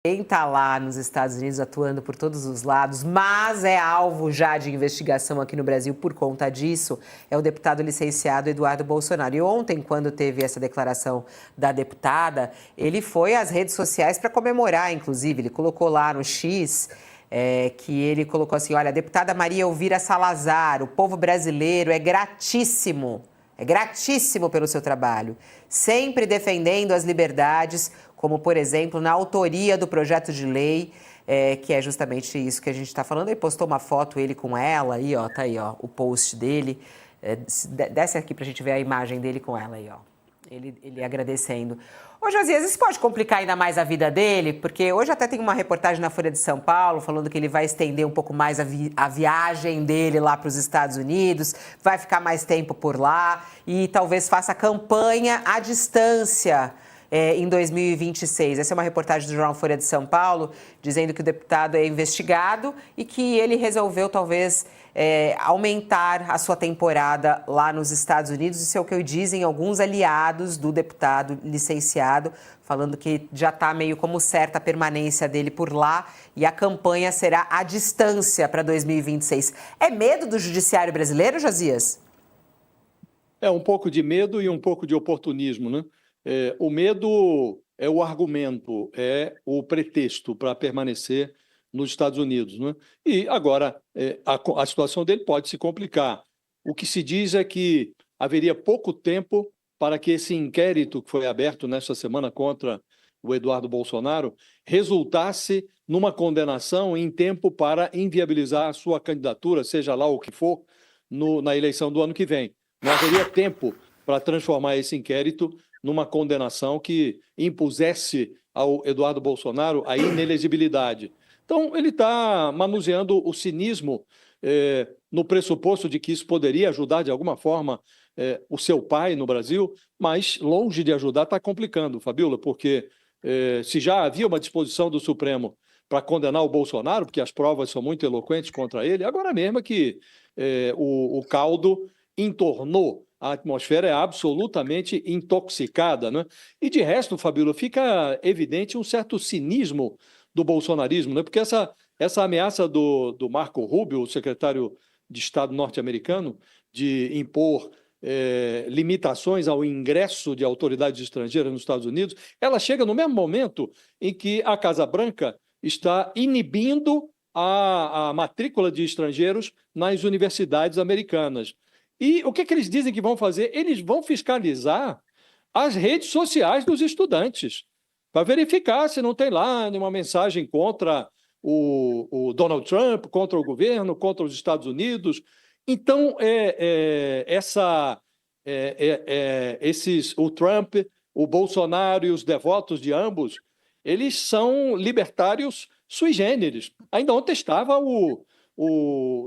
Quem está lá nos Estados Unidos atuando por todos os lados, mas é alvo já de investigação aqui no Brasil por conta disso, é o deputado licenciado Eduardo Bolsonaro. E ontem, quando teve essa declaração da deputada, ele foi às redes sociais para comemorar, inclusive. Ele colocou lá no X, que ele colocou assim: olha, a deputada Maria Elvira Salazar, o povo brasileiro é gratíssimo pelo seu trabalho, sempre defendendo as liberdades, como, por exemplo, na autoria do projeto de lei, que é justamente isso que a gente está falando. Ele postou uma foto, ele com ela, aí, ó, tá aí, ó, o post dele. Desce aqui pra gente ver a imagem dele com ela aí, ó. Ele agradecendo. Ô, Josias, isso pode complicar ainda mais a vida dele? Porque hoje até tem uma reportagem na Folha de São Paulo falando que ele vai estender um pouco mais a viagem dele lá para os Estados Unidos, vai ficar mais tempo por lá e talvez faça campanha à distância em 2026. Essa é uma reportagem do jornal Folha de São Paulo, dizendo que o deputado é investigado e que ele resolveu, talvez, aumentar a sua temporada lá nos Estados Unidos. Isso é o que dizem alguns aliados do deputado licenciado, falando que já está meio como certa a permanência dele por lá e a campanha será à distância para 2026. É medo do judiciário brasileiro, Josias? É um pouco de medo e um pouco de oportunismo, né? O medo é o argumento, é o pretexto para permanecer nos Estados Unidos, né? E agora a situação dele pode se complicar. O que se diz é que haveria pouco tempo para que esse inquérito que foi aberto nesta semana contra o Eduardo Bolsonaro resultasse numa condenação em tempo para inviabilizar a sua candidatura, seja lá o que for, na eleição do ano que vem. Não haveria tempo para transformar esse inquérito numa condenação que impusesse ao Eduardo Bolsonaro a inelegibilidade. Então, ele está manuseando o cinismo no pressuposto de que isso poderia ajudar de alguma forma o seu pai no Brasil, mas longe de ajudar está complicando, Fabíola, porque se já havia uma disposição do Supremo para condenar o Bolsonaro, porque as provas são muito eloquentes contra ele, agora mesmo é que o caldo entornou. A atmosfera é absolutamente intoxicada, né? E de resto, Fabíola, fica evidente um certo cinismo do bolsonarismo, né? Porque essa ameaça do Marco Rubio, o secretário de Estado norte-americano, de impor limitações ao ingresso de autoridades estrangeiras nos Estados Unidos, ela chega no mesmo momento em que a Casa Branca está inibindo a matrícula de estrangeiros nas universidades americanas. E o que eles dizem que vão fazer? Eles vão fiscalizar as redes sociais dos estudantes, para verificar se não tem lá nenhuma mensagem contra o Donald Trump, contra o governo, contra os Estados Unidos. Então, o Trump, o Bolsonaro e os devotos de ambos, eles são libertários sui generis. Ainda ontem estava o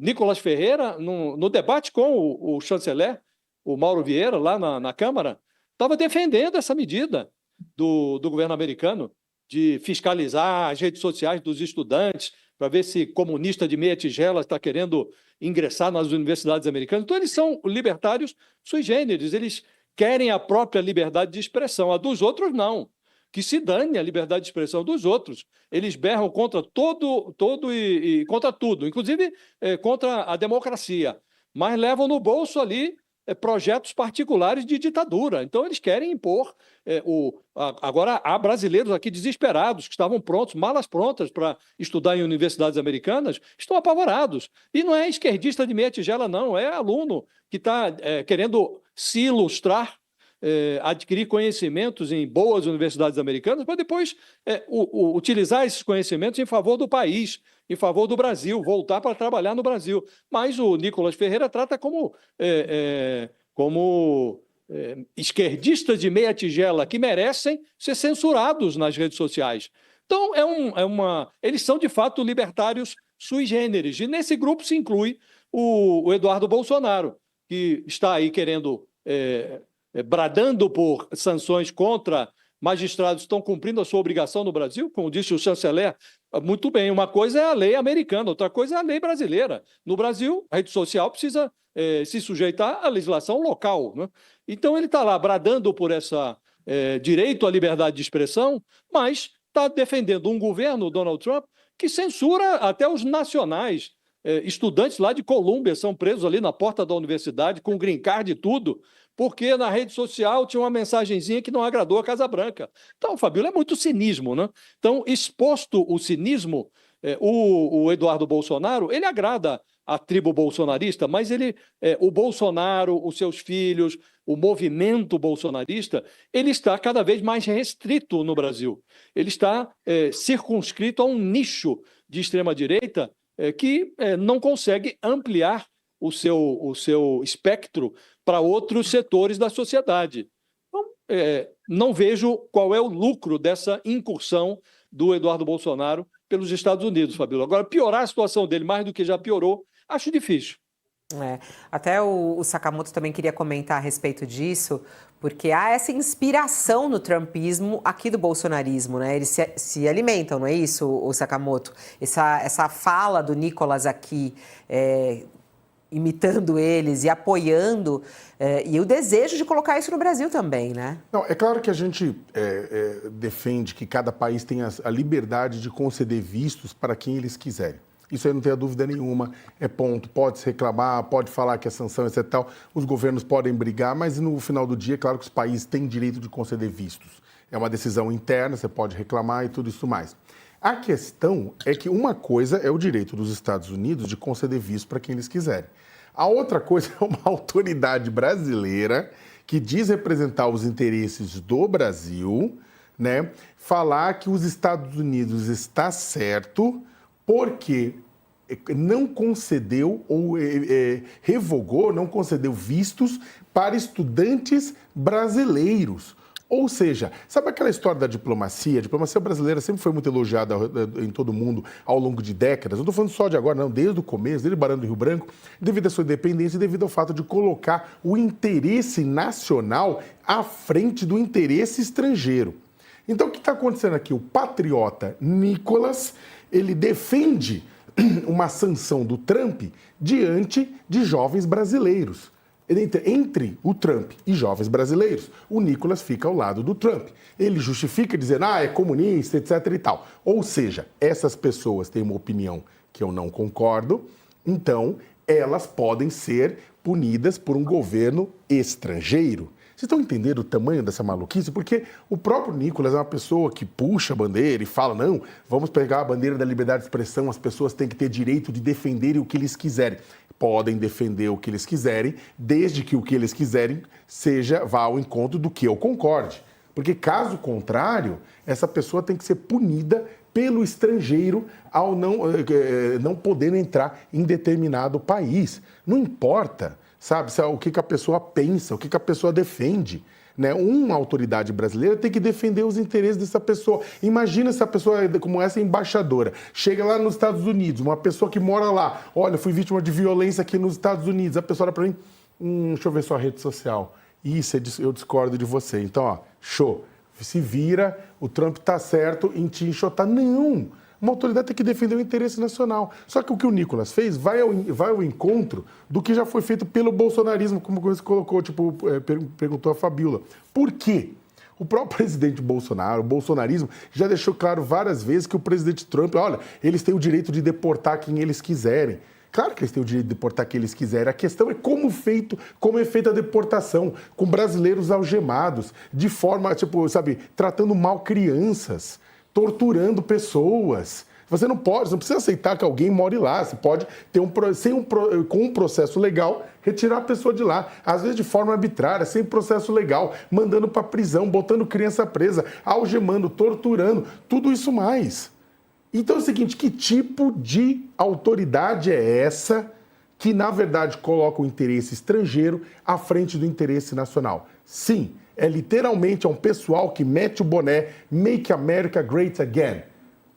Nicolas Ferreira, no debate com o chanceler, o Mauro Vieira, lá na Câmara, estava defendendo essa medida do governo americano de fiscalizar as redes sociais dos estudantes para ver se comunista de meia tigela está querendo ingressar nas universidades americanas. Então, eles são libertários sui generis, eles querem a própria liberdade de expressão, a dos outros não. Que se dane a liberdade de expressão dos outros. Eles berram contra todo e contra tudo, inclusive contra a democracia, mas levam no bolso ali projetos particulares de ditadura. Então, eles querem impor. Agora, há brasileiros aqui desesperados, que estavam prontos, malas prontas para estudar em universidades americanas, estão apavorados. E não é esquerdista de meia tigela, não, é aluno que está querendo se ilustrar, adquirir conhecimentos em boas universidades americanas, para depois utilizar esses conhecimentos em favor do país, em favor do Brasil, voltar para trabalhar no Brasil. Mas o Nicolas Ferreira trata como esquerdistas de meia tigela que merecem ser censurados nas redes sociais. Então, eles são, de fato, libertários sui generis. E nesse grupo se inclui o Eduardo Bolsonaro, que está aí querendo... bradando por sanções contra magistrados que estão cumprindo a sua obrigação no Brasil, como disse o chanceler, muito bem, uma coisa é a lei americana, outra coisa é a lei brasileira. No Brasil, a rede social precisa se sujeitar à legislação local, né? Então, ele está lá bradando por esse direito à liberdade de expressão, mas está defendendo um governo, Donald Trump, que censura até os nacionais. Estudantes lá de Colômbia são presos ali na porta da universidade, com green card e tudo, porque na rede social tinha uma mensagenzinha que não agradou a Casa Branca. Então, Fabíola, é muito cinismo, né? Então, exposto o cinismo, o Eduardo Bolsonaro, ele agrada a tribo bolsonarista, mas o Bolsonaro, os seus filhos, o movimento bolsonarista, ele está cada vez mais restrito no Brasil. Ele está circunscrito a um nicho de extrema-direita que não consegue ampliar o seu espectro para outros setores da sociedade. Então, não vejo qual é o lucro dessa incursão do Eduardo Bolsonaro pelos Estados Unidos, Fabíola. Agora, piorar a situação dele mais do que já piorou, acho difícil. Até o Sakamoto também queria comentar a respeito disso, porque há essa inspiração no trumpismo aqui do bolsonarismo, né? Eles se alimentam, não é isso, o Sakamoto? Essa fala do Nicolas aqui, imitando eles e apoiando, e o desejo de colocar isso no Brasil também, né? Não, é claro que a gente defende que cada país tenha a liberdade de conceder vistos para quem eles quiserem. Isso aí não tem dúvida nenhuma, é ponto. Pode se reclamar, pode falar que a sanção é tal, os governos podem brigar, mas no final do dia, é claro que os países têm direito de conceder vistos. É uma decisão interna, você pode reclamar e tudo isso mais. A questão é que uma coisa é o direito dos Estados Unidos de conceder visto para quem eles quiserem. A outra coisa é uma autoridade brasileira que diz representar os interesses do Brasil, né, falar que os Estados Unidos está certo porque não concedeu ou revogou, não concedeu vistos para estudantes brasileiros. Ou seja, sabe aquela história da diplomacia? A diplomacia brasileira sempre foi muito elogiada em todo mundo ao longo de décadas. Não estou falando só de agora, não, desde o começo, desde o Barão do Rio Branco, devido à sua independência e devido ao fato de colocar o interesse nacional à frente do interesse estrangeiro. Então, o que está acontecendo aqui? O patriota Nicolas, ele defende uma sanção do Trump diante de jovens brasileiros. Entre o Trump e jovens brasileiros, o Nicolas fica ao lado do Trump. Ele justifica dizendo, é comunista, etc. e tal. Ou seja, essas pessoas têm uma opinião que eu não concordo, então elas podem ser punidas por um governo estrangeiro. Vocês estão entendendo o tamanho dessa maluquice? Porque o próprio Nicolas é uma pessoa que puxa a bandeira e fala, não, vamos pegar a bandeira da liberdade de expressão, as pessoas têm que ter direito de defenderem o que eles quiserem. Podem defender o que eles quiserem, desde que o que eles quiserem vá ao encontro do que eu concorde. Porque, caso contrário, essa pessoa tem que ser punida pelo estrangeiro ao não poder entrar em determinado país. Não importa, sabe, o que a pessoa pensa, o que a pessoa defende. Né? Uma autoridade brasileira tem que defender os interesses dessa pessoa. Imagina se a pessoa, como essa embaixadora, chega lá nos Estados Unidos, uma pessoa que mora lá, olha, fui vítima de violência aqui nos Estados Unidos, a pessoa olha para mim, deixa eu ver sua rede social. Isso, eu discordo de você. Então, show, se vira, o Trump tá certo em te enxotar. Não! Uma autoridade tem que defender o interesse nacional. Só que o Nicolas fez vai ao encontro do que já foi feito pelo bolsonarismo, como você colocou, perguntou a Fabíola. Por quê? O próprio presidente Bolsonaro, o bolsonarismo, já deixou claro várias vezes que o presidente Trump, olha, eles têm o direito de deportar quem eles quiserem. Claro que eles têm o direito de deportar quem eles quiserem. A questão é como é feita a deportação, com brasileiros algemados, de forma, tratando mal crianças, torturando pessoas. Você não precisa aceitar que alguém more lá. Você pode ter com um processo legal, retirar a pessoa de lá. Às vezes de forma arbitrária, sem processo legal, mandando para prisão, botando criança presa, algemando, torturando, tudo isso mais. Então é o seguinte, que tipo de autoridade é essa que, na verdade, coloca o interesse estrangeiro à frente do interesse nacional? Sim, é literalmente um pessoal que mete o boné Make America Great Again.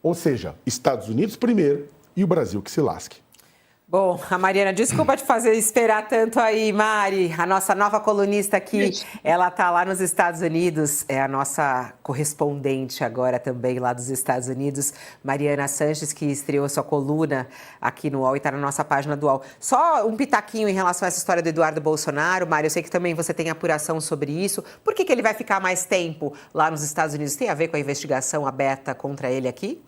Ou seja, Estados Unidos primeiro e o Brasil que se lasque. Bom, a Mariana, desculpa te fazer esperar tanto aí, Mari. A nossa nova colunista aqui, ela está lá nos Estados Unidos, é a nossa correspondente agora também lá dos Estados Unidos, Mariana Sanches, que estreou sua coluna aqui no UOL e está na nossa página do UOL. Só um pitaquinho em relação a essa história do Eduardo Bolsonaro, Mari, eu sei que também você tem apuração sobre isso. Por que ele vai ficar mais tempo lá nos Estados Unidos? Tem a ver com a investigação aberta contra ele aqui?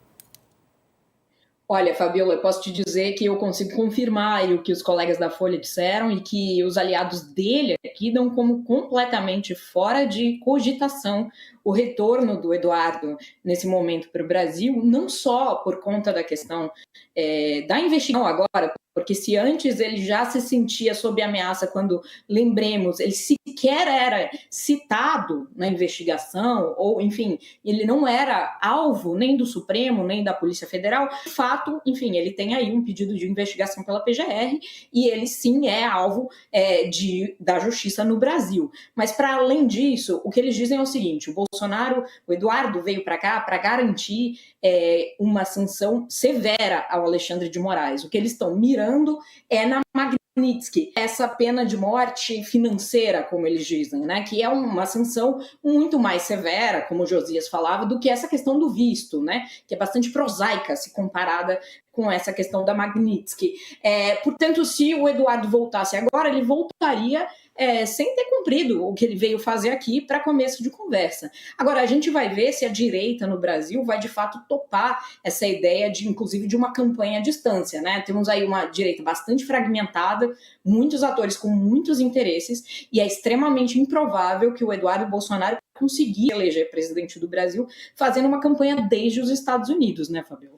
Olha, Fabiola, eu posso te dizer que eu consigo confirmar o que os colegas da Folha disseram e que os aliados dele aqui dão como completamente fora de cogitação o retorno do Eduardo nesse momento para o Brasil, não só por conta da questão da investigação agora, porque se antes ele já se sentia sob ameaça quando, lembremos, ele sequer era citado na investigação, ou, enfim, ele não era alvo nem do Supremo, nem da Polícia Federal, de fato, enfim, ele tem aí um pedido de investigação pela PGR e ele sim é alvo da justiça no Brasil. Mas, para além disso, o que eles dizem é o seguinte: o Eduardo veio para cá para garantir uma sanção severa ao Alexandre de Moraes. O que eles estão mirando é na Magnitsky, essa pena de morte financeira, como eles dizem, né? Que é uma sanção muito mais severa, como o Josias falava, do que essa questão do visto, né? Que é bastante prosaica se comparada com essa questão da Magnitsky. Portanto, se o Eduardo voltasse agora, ele voltaria sem ter cumprido o que ele veio fazer aqui para começo de conversa. Agora, a gente vai ver se a direita no Brasil vai de fato topar essa ideia inclusive de uma campanha à distância, né? Temos aí uma direita bastante fragmentada, muitos atores com muitos interesses, e é extremamente improvável que o Eduardo Bolsonaro consiga eleger presidente do Brasil fazendo uma campanha desde os Estados Unidos, né, Fabio?